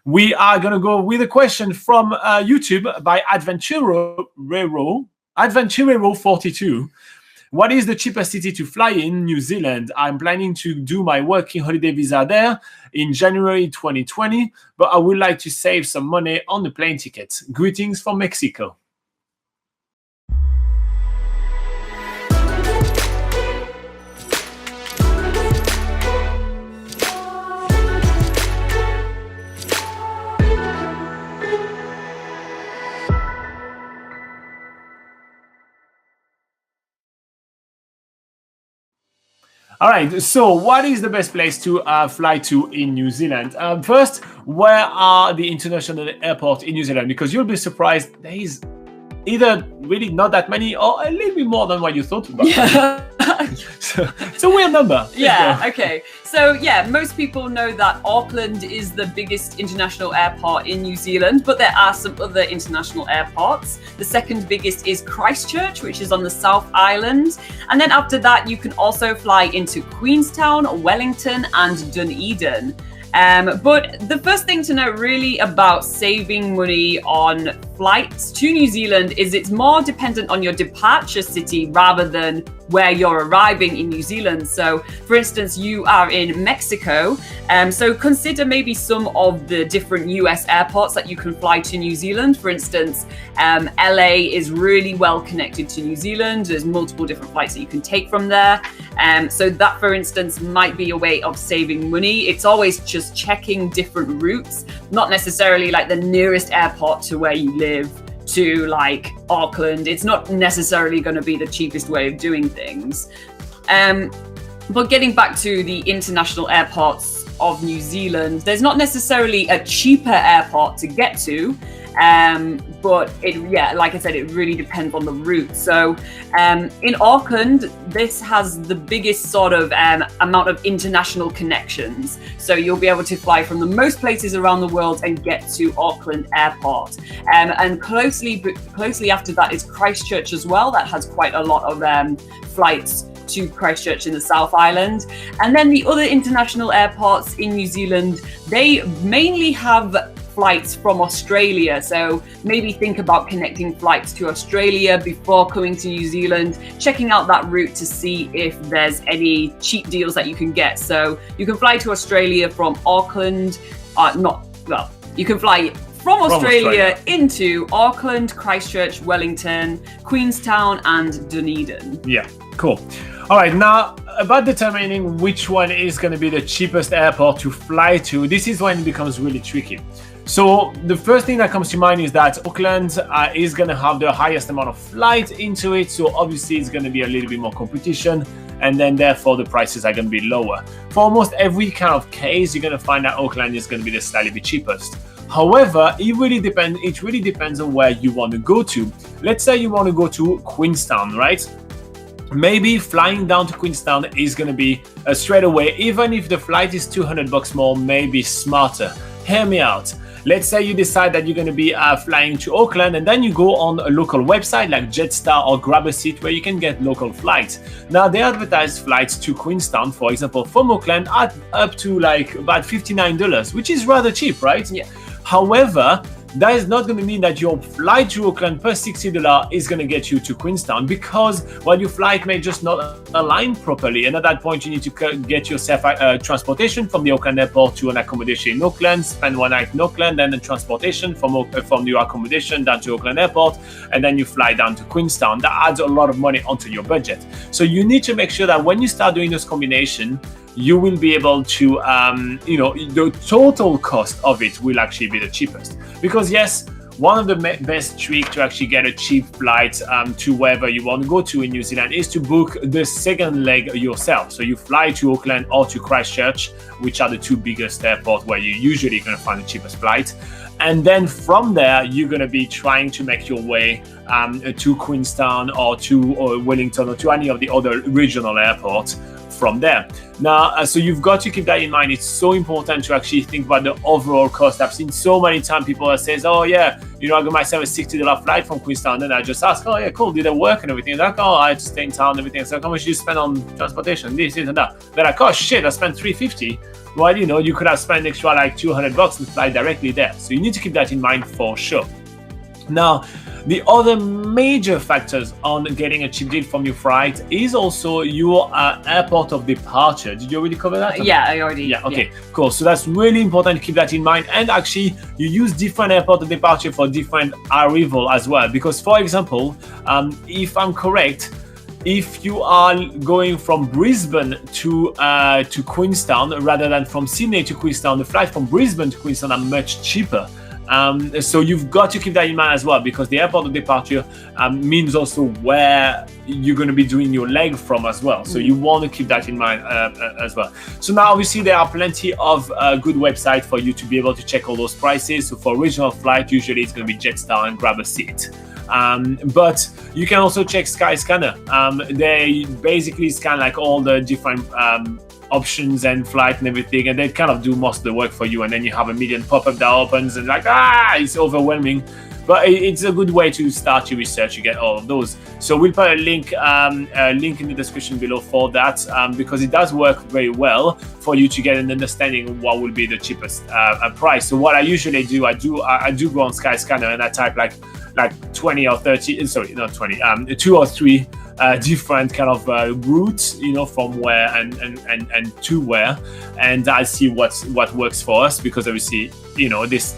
We are going to go with a question from YouTube by Adventurero42. What is the cheapest city to fly in New Zealand? I'm planning to do my working holiday visa there in January 2020, but I would like to save some money on the plane tickets. Greetings from Mexico. All right, so what is the best place to fly to in New Zealand? First, where are the international airports in New Zealand? Because you'll be surprised, there is either really not that many or a little bit more than what you thought about. Yeah. So it's a weird number. Yeah, okay. So yeah, most people know that Auckland is the biggest international airport in New Zealand, but there are some other international airports. The second biggest is Christchurch, which is on the South Island. And then after that, you can also fly into Queenstown, Wellington, and Dunedin. But the first thing to know really about saving money on flights to New Zealand is it's more dependent on your departure city rather than where you're arriving in New Zealand. So for instance, you are in Mexico, so consider maybe some of the different US airports that you can fly to New Zealand. For instance, LA is really well connected to New Zealand. There's multiple different flights that you can take from there. So that, for instance, might be a way of saving money. It's always just checking different routes, not necessarily like the nearest airport to where you live to like Auckland. It's not necessarily going to be the cheapest way of doing things. But getting back to the international airports of New Zealand, there's not necessarily a cheaper airport to get to. But like I said, it really depends on the route. So in Auckland, this has the biggest sort of amount of international connections. So you'll be able to fly from the most places around the world and get to Auckland Airport. And closely after that is Christchurch as well. That has quite a lot of flights to Christchurch in the South Island. And then the other international airports in New Zealand, they mainly have flights from Australia. So maybe think about connecting flights to Australia before coming to New Zealand, checking out that route to see if there's any cheap deals that you can get. So you can fly to Australia from Auckland, you can fly from Australia into Auckland, Christchurch, Wellington, Queenstown, and Dunedin. Yeah, cool. All right, now about determining which one is going to be the cheapest airport to fly to, this is when it becomes really tricky. So the first thing that comes to mind is that Auckland is going to have the highest amount of flight into it. So obviously it's going to be a little bit more competition, and then therefore the prices are going to be lower. For almost every kind of case, you're going to find that Auckland is going to be the slightly bit cheapest. However, it really depends on where you want to go to. Let's say you want to go to Queenstown, right? Maybe flying down to Queenstown is going to be straight away, even if the flight is $200 more, maybe smarter. Hear me out. Let's say you decide that you're going to be flying to Auckland, and then you go on a local website like Jetstar or Grab a Seat where you can get local flights. Now they advertise flights to Queenstown, for example, from Auckland at up to like about $59, which is rather cheap, right? Yeah. However, that is not going to mean that your flight to Auckland per $60 is going to get you to Queenstown, because your flight may just not align properly, and at that point you need to get yourself transportation from the Auckland airport to an accommodation in Auckland, spend one night in Auckland, then the transportation from your accommodation down to Auckland airport, and then you fly down to Queenstown. That adds a lot of money onto your budget. So you need to make sure that when you start doing this combination, you will be able to, the total cost of it will actually be the cheapest. Because yes, one of the best tricks to actually get a cheap flight to wherever you want to go to in New Zealand is to book the second leg yourself. So you fly to Auckland or to Christchurch, which are the two biggest airports where you're usually going to find the cheapest flight. And then from there, you're going to be trying to make your way to Queenstown or to Wellington or to any of the other regional airports from there. Now, so you've got to keep that in mind. It's so important to actually think about the overall cost. I've seen so many times people that says, oh yeah, I got myself a $60 flight from Queenstown, and I just ask, oh yeah, cool, did it work and everything? Like, oh, I had to stay in town and everything. So how much did you spend on transportation, this and that? They're like, oh shit, I spent $350. Well, you could have spent extra like $200 and fly directly there. So you need to keep that in mind for sure. Now, the other major factors on getting a cheap deal from your flight is also your airport of departure. Did you already cover that? Yeah, I already. Yeah, okay, cool. So that's really important to keep that in mind. And actually, you use different airport of departure for different arrival as well. Because, for example, if I'm correct, if you are going from Brisbane to Queenstown rather than from Sydney to Queenstown, the flight from Brisbane to Queenstown are much cheaper. So you've got to keep that in mind as well, because the airport of departure means also where you're going to be doing your leg from as well. So you want to keep that in mind as well. So now obviously there are plenty of good websites for you to be able to check all those prices. So for regional flight, usually it's going to be Jetstar and Grab a Seat. But you can also check Skyscanner. They basically scan like all the different options and flight and everything, and they kind of do most of the work for you, and then you have a million pop-up that opens and like it's overwhelming. But it's a good way to start your research. You get all of those. So we'll put a link in the description below for that, because it does work very well for you to get an understanding of what will be the cheapest price. So what I usually do, I do go on Skyscanner and I type like 20 or 30, sorry, not 20, 2 or 3 different kind of routes, from where and to where, and I see what works for us, because obviously, it's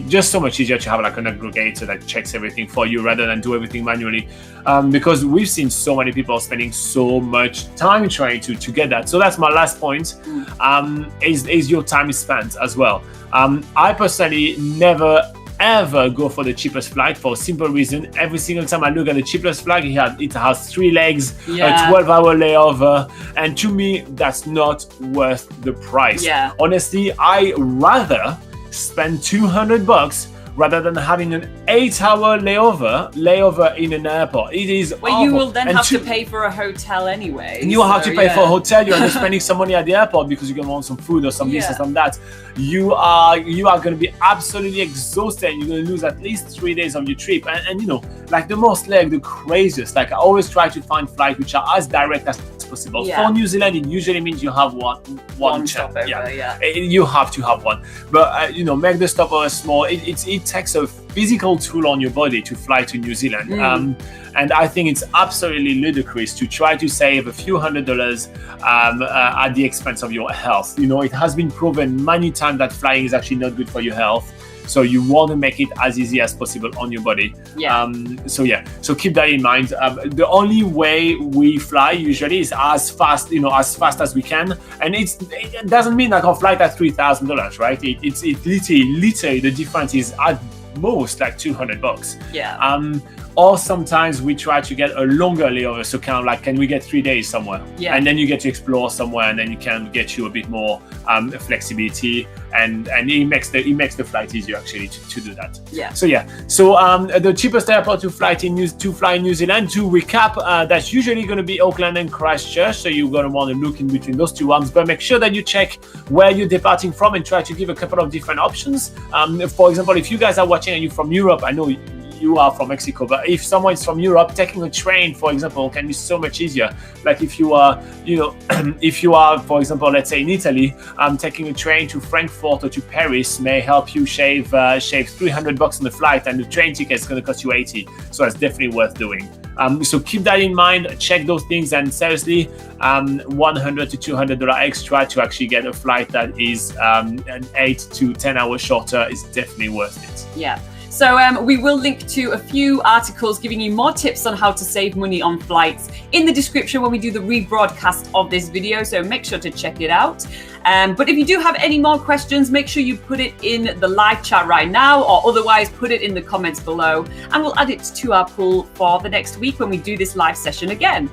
just so much easier to have like an aggregator that checks everything for you rather than do everything manually, because we've seen so many people spending so much time trying to get that. So that's my last point, is your time spent as well. I personally never ever go for the cheapest flight for a simple reason. Every single time I look at the cheapest flight, it has 3 legs, a 12-hour layover, and to me that's not worth the price. Honestly, I rather spend $200 rather than having an 8-hour layover in an airport. It is awful. You will then have to pay for a hotel anyway. And you have to pay for a hotel. You're spending some money at the airport because you're going to want some food or some this or some that. You are going to be absolutely exhausted. You're going to lose at least 3 days of your trip. And like the most the craziest, like I always try to find flights which are as direct as possible. For New Zealand, it usually means you have one stopover. You have to have one. But make the stopover small. It takes a physical toll on your body to fly to New Zealand. And I think it's absolutely ludicrous to try to save a few $100s at the expense of your health. It has been proven many times that flying is actually not good for your health. So you want to make it as easy as possible on your body. So keep that in mind. The only way we fly usually is as fast as we can, and it doesn't mean like I'll fly at $3,000, right? It's literally the difference is at most like $200. Or sometimes we try to get a longer layover, so kind of like, can we get 3 days somewhere? And then you get to explore somewhere, and then you can get you a bit more flexibility, and it makes the flight easier actually to do that. So the cheapest airport to fly in New Zealand, to recap, that's usually going to be Auckland and Christchurch. So you're going to want to look in between those two ones, but make sure that you check where you're departing from and try to give a couple of different options. For example, if you guys are watching and you're from Europe, I know you are from Mexico, but if someone's from Europe, taking a train, for example, can be so much easier. Like if you are, if you are, for example, let's say in Italy, taking a train to Frankfurt or to Paris may help you shave $300 on the flight, and the train ticket is going to cost you $80. So that's definitely worth doing. So keep that in mind, check those things, and seriously, $100 to $200 extra to actually get a flight that is an 8 to 10 hours shorter is definitely worth it. So we will link to a few articles giving you more tips on how to save money on flights in the description when we do the rebroadcast of this video, so make sure to check it out. But if you do have any more questions, make sure you put it in the live chat right now, or otherwise put it in the comments below, and we'll add it to our pool for the next week when we do this live session again.